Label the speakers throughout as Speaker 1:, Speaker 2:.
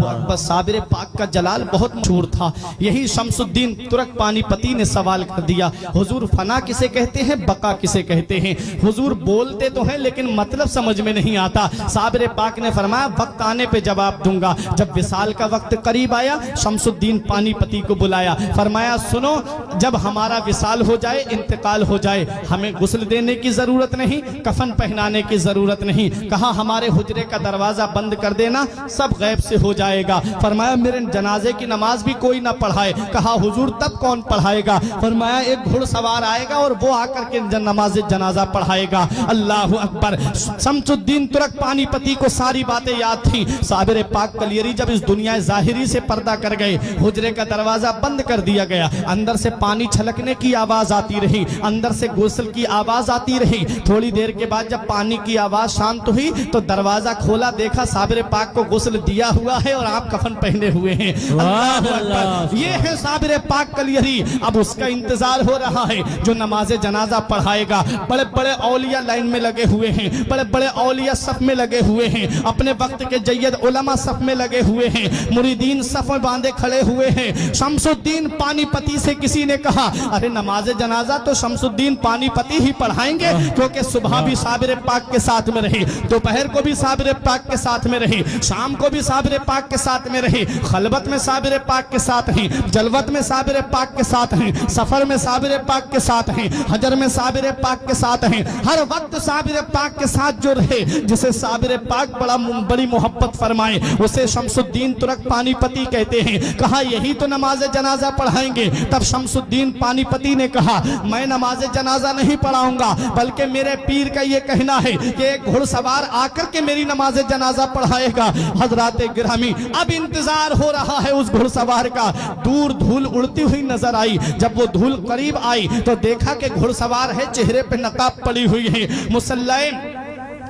Speaker 1: अल्लाह अकबर। साबिर पाक का जलाल बहुत मशहूर था। यही शमसुद्दीन तुर्क पानीपती ने सवाल कर दिया, हुजूर फना किसे कहते हैं, बका किसे कहते हैं? हुजूर बोलते तो हैं लेकिन मतलब समझ में नहीं आता। साबिर पाक ने फरमाया वक्त आने पे जवाब दूंगा। जब विसाल का वक्त करीब आया, शमसुद्दीन पानीपती को बुलाया, फरमाया सुनो, जब हमारा विसाल हो जाए, इंतकाल हो जाए, हमें गुस्ल देने की जरूरत नहीं, कफन पहनाने की जरूरत नहीं। कहा हमारे हुजरे का दरवाजा बंद कर देना, सब गैब से हो जाएगा। फरमाया मेरे जनाजे की नमाज भी कोई ना पढ़ाए। कहा हुजूर तब कौन पढ़ाएगा? फरमाया एक घुड़सवार आएगा और वो आकर के नमाज जनाजा पढ़ाएगा। अल्लाह अकबर। शमसुद्दीन तुर्क पानीपती को सारी बातें याद थी। साबिर पाक कलियरी जब इस दुनिया ज़ाहिरी से पर्दा कर गए, हुजरे का दरवाजा बंद कर दिया गया, अंदर से पानी छलकने की आवाज आती रही, अंदर से गुस्ल की आवाज आती रही। थोड़ी देर के बाद जब पानी की आवाज शांत हुई तो दरवाजा खोला, देखा साबिर पाक को गुस्ल दिया हुआ है और आप कफन पहने हुए हैं। अल्लाह अकबर। ये है साबिर पाक कलियरी। अब उसका इंतजार हो रहा है जो नमाज जनाजा पढ़ाएगा। बड़े बड़े औलिया लाइन में लगे हुए हैं, बड़े बड़े औलिया सफ में लगे हुए हैं, अपने वक्त के जय्यद उलमा सफ में लगे हुए हैं, मुरीदीन सफ में बांधे खड़े हुए हैं। शमसुद्दीन पानीपती से किसी ने कहा अरे नमाज जनाजा तो शमसुद्दीन पानीपती ही पढ़ाएंगे, क्योंकि सुबह भी साबिर पाक के साथ में रहे, दोपहर को भी साबिर पाक के साथ में रहे, शाम को भी साबिर पाक के साथ में रहे, खलबत में साबिर पाक के साथ हैं, जलवत में साबिर पाक के साथ हैं, सफर में साबिर पाक के साथ हैं, हजर में साबिर पाक के साथ हैं। हर वक्त साबिर पाक के साथ जो रहे, जिसे साबिर पाक बड़ी मोहब्बत फरमाए, उसे शमसुद्दीन तुर्क पानीपती कहते हैं। कहा यही तो नमाज जनाजा पढ़ाएंगे। तब शमसुद्दीन पानीपती ने कहा मैं नमाज जनाजा नहीं पढ़ाऊंगा, बल्कि मेरे पीर का ये कहना है कि एक घुड़सवार आकर के मेरी नमाज जनाजा पढ़ाएगा। हजरात गिरामी, अब इंतजार हो रहा है उस घुड़सवार का। दूर धूल उड़ती हुई नजर आई। जब वो धूल करीब आई तो देखा कि घुड़सवार है, चेहरे पे नकाब पड़ी हुई है, मुसल्ले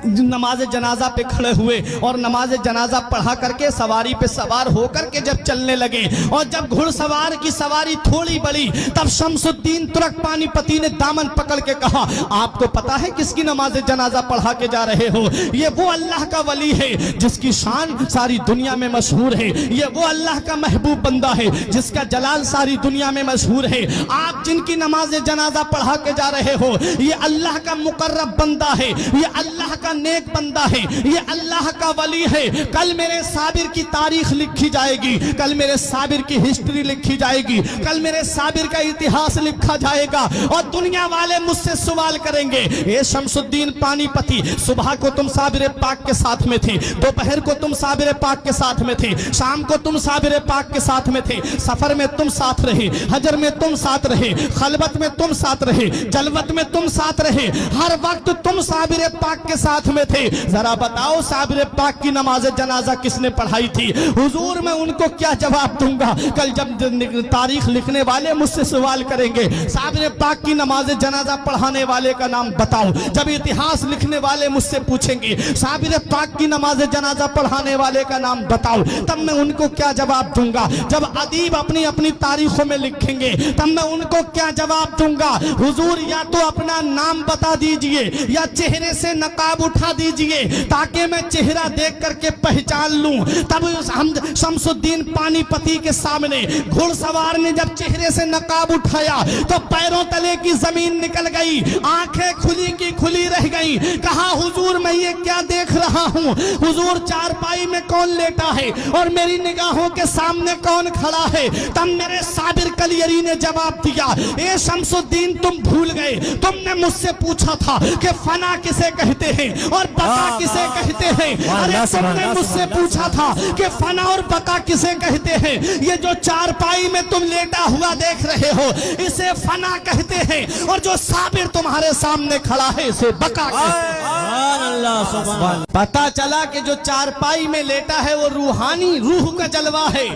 Speaker 1: नमाज जनाजा पे खड़े हुए और नमाज जनाजा पढ़ा करके सवारी पे सवार होकर के जब चलने लगे, और जब घुड़सवार की सवारी थोड़ी बड़ी, तब शमसुद्दीन तुर्क पानीपती ने दामन पकड़ के कहा आपको पता है किसकी नमाज जनाजा पढ़ा के जा रहे हो? ये वो अल्लाह का वली है जिसकी शान सारी दुनिया में मशहूर है, ये वो अल्लाह का महबूब बंदा है जिसका जलाल सारी दुनिया में मशहूर है। आप जिनकी नमाज जनाजा पढ़ा के जा रहे हो, ये अल्लाह का मुकर्रब बंदा है, ये अल्लाह का नेक बंदा है, ये अल्लाह का वली है। कल मेरे साबिर की तारीख लिखी जाएगी, कल मेरे साबिर की हिस्ट्री लिखी जाएगी, कल मेरे साबिर का इतिहास लिखा जाएगा और दुनिया वाले मुझसे सवाल करेंगे ए शमसुद्दीन पानीपती, सुबह को तुम साबिर पाक के साथ में थे, दोपहर को तुम साबिर पाक के साथ में थे, शाम को तुम साबिर पाक के साथ में थे, सफर में तुम साथ रहे, हजर में तुम साथ रहे, खलबत में तुम साथ रहे, जलवत में तुम साथ रहे, हर वक्त तुम साबिर पाक के साथ में थे। जरा बताओ साबिर पाक की नमाज जनाजा किसने पढ़ाई थी? हुजूर मैं उनको क्या जवाब दूंगा? कल जब तारीख लिखने वाले मुझसे सवाल करेंगे साबिर पाक की नमाज जनाजा पढ़ाने वाले का नाम बताओ, जब इतिहास लिखने वाले मुझसे पूछेंगे साबिर पाक की नमाज जनाजा पढ़ाने वाले का नाम बताओ, तब मैं उनको क्या जवाब दूंगा? जब अदीब अपनी अपनी तारीखों में लिखेंगे तब मैं उनको क्या जवाब दूंगा? हुजूर या तो अपना नाम बता दीजिए या चेहरे से नकाब उठा दीजिए ताकि मैं चेहरा देख करके पहचान लूं। तब हम शमसुद्दीन पानीपती के सामने घुड़सवार ने जब चेहरे से नकाब उठाया तो पैरों तले की जमीन निकल गई, आंखें खुली की खुली रह गई। कहा हुजूर मैं ये क्या देख रहा हूं? हुजूर चारपाई में कौन लेटा है और मेरी निगाहों के सामने कौन खड़ा है? तब मेरे साबिर कलियरी ने जवाब दिया ए शमसुद्दीन तुम भूल गए, तुमने मुझसे पूछा था कि फना किसे कहते हैं और बका किसे कहते हैं। अरे तुमने मुझसे पूछा था कि फना और बका किसे कहते हैं। ये जो चारपाई में तुम लेटा हुआ देख रहे हो इसे फना कहते हैं और जो साबिर तुम्हारे सामने खड़ा है इसे बका कहते हैं। पता चला कि जो चारपाई में लेटा है वो रूहानी रूह का जलवा है,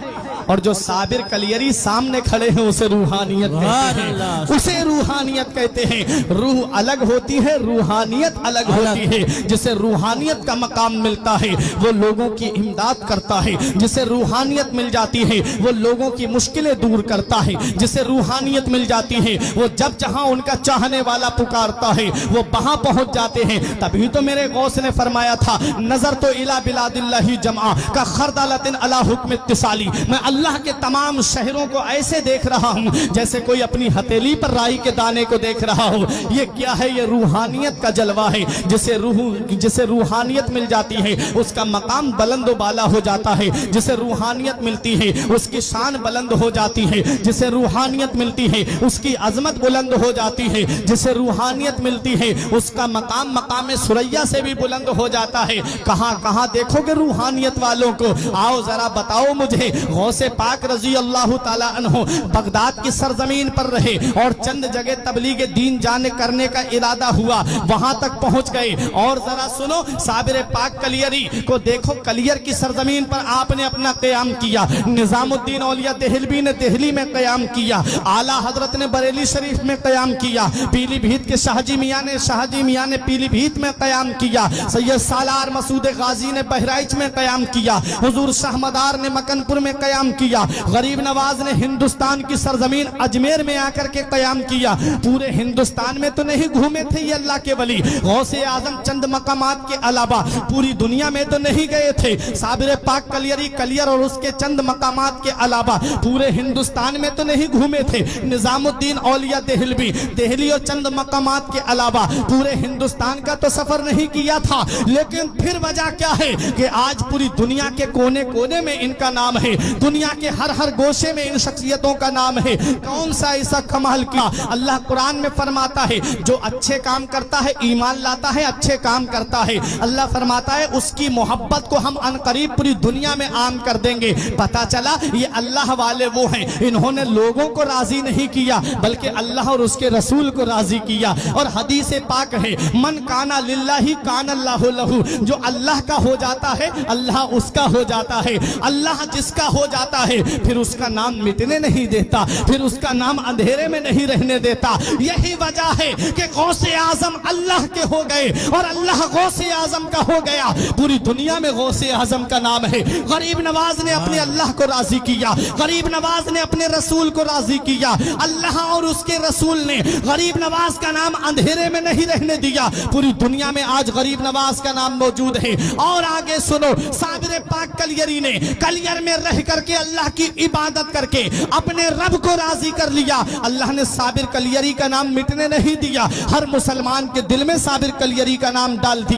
Speaker 1: اور جو صابر کلیری سامنے کھڑے ہیں اسے روحانیت کہتے ہیں، اسے روحانیت کہتے ہیں۔ روح الگ ہوتی ہے، روحانیت الگ ہوتی ہے۔ جسے روحانیت کا مقام ملتا ہے وہ لوگوں کی امداد کرتا ہے، جسے روحانیت مل جاتی ہے وہ لوگوں کی مشکلیں دور کرتا ہے، جسے روحانیت مل جاتی ہے وہ جب جہاں ان کا چاہنے والا پکارتا ہے وہ وہاں پہنچ جاتے ہیں۔ تبھی تو میرے غوث نے فرمایا تھا نظر تو الی بلاد اللہ جمعہ کا خردلۃ علی حکم اتصالی، میں اللہ کے تمام شہروں کو ایسے دیکھ رہا ہوں جیسے کوئی اپنی ہتھیلی پر رائی کے دانے کو دیکھ رہا ہو۔ یہ کیا ہے؟ یہ روحانیت کا جلوہ ہے۔ جسے روحانیت مل جاتی ہے اس کا مقام بلند و بالا ہو جاتا ہے، جسے روحانیت ملتی ہے اس کی شان بلند ہو جاتی ہے، جسے روحانیت ملتی ہے اس کی عظمت بلند ہو جاتی ہے، جسے روحانیت ملتی ہے اس کا مقام مقام ثریا سے بھی بلند ہو جاتا ہے۔ کہاں کہاں دیکھو گے روحانیت والوں کو؟ آؤ ذرا بتاؤ مجھے۔ غوث پاک رضی اللہ تعالیٰ عنہ بغداد کی سرزمین پر رہے اور چند جگہ تبلیغ دین جانے کرنے کا ارادہ ہوا، وہاں تک پہنچ گئے۔ اور ذرا سنو، صابر پاک کلیری کو دیکھو، کلیر کی سرزمین پر آپ نے اپنا قیام کیا، نظام الدین اولیاء دہلوی نے دہلی میں قیام کیا، اعلیٰ حضرت نے بریلی شریف میں قیام کیا، پیلی بھیت کے شاہ جی میاں نے پیلی بھیت میں قیام کیا، سید سالار مسعود غازی نے بہرائچ میں قیام کیا، حضور شاہ مدار نے مکن پور میں قیام کیا، غریب نواز نے ہندوستان کی سرزمین اجمیر میں آ کر کے قیام کیا۔ پورے ہندوستان میں تو نہیں گھومے تھے یہ اللہ کے ولی، غوث اعظم چند مقامات کے علاوہ پوری دنیا میں تو نہیں گئے تھے۔ صابر پاک کلیری کلیر اور اس کے چند مقامات کے علاوہ پورے ہندوستان میں تو نہیں گھومے تھے۔ نظام الدین اولیاء دہلوی دہلی اور چند مقامات کے علاوہ پورے ہندوستان کا تو سفر نہیں کیا تھا، لیکن پھر وجہ کیا ہے کہ آج پوری دنیا کے کونے کونے میں ان کا نام ہے، دنیا کے ہر گوشے میں ان شخصیتوں کا نام ہے۔ کون سا ایسا کمال کیا؟ اللہ قرآن میں فرماتا ہے جو اچھے کام کرتا ہے، ایمان لاتا ہے، اچھے کام کرتا ہے، اللہ فرماتا ہے اس کی محبت کو ہم عنقریب پوری دنیا میں عام کر دیں گے۔ پتا چلا یہ اللہ والے وہ ہیں، انہوں نے لوگوں کو راضی نہیں کیا بلکہ اللہ اور اس کے رسول کو راضی کیا۔ اور حدیث پاک ہے من کانا للہ کان اللہ لہو، جو اللہ کا ہو جاتا ہے اللہ اس کا ہو جاتا ہے۔ اللہ جس کا ہو جاتا ہے پھر اس کا نام مٹنے نہیں دیتا، پھر اس کا نام اندھیرے میں نہیں رہنے دیتا۔ یہی وجہ ہے کہ غوث اعظم اللہ کے ہو گئے اور اللہ غوث اعظم کا ہو گیا۔ پوری دنیا میں غوث اعظم کا نام ہے۔ غریب نواز نے اپنے اللہ کو راضی کیا، غریب نواز نے اپنے رسول کو راضی کیا، اللہ اور اس کے رسول نے غریب نواز کا نام اندھیرے میں نہیں رہنے دیا۔ پوری دنیا میں آج غریب نواز کا نام موجود ہے۔ اور آگے سنو، صابر پاک کلیری نے کلیر میں رہ کر کے اللہ کی عبادت کر کے اپنے رب کو راضی کر لیا۔ اللہ نے صابر کلیری کا نام مٹنے نہیں دیا، ہر مسلمان کے دل میں صابر کلیری کا نام ڈال دیا۔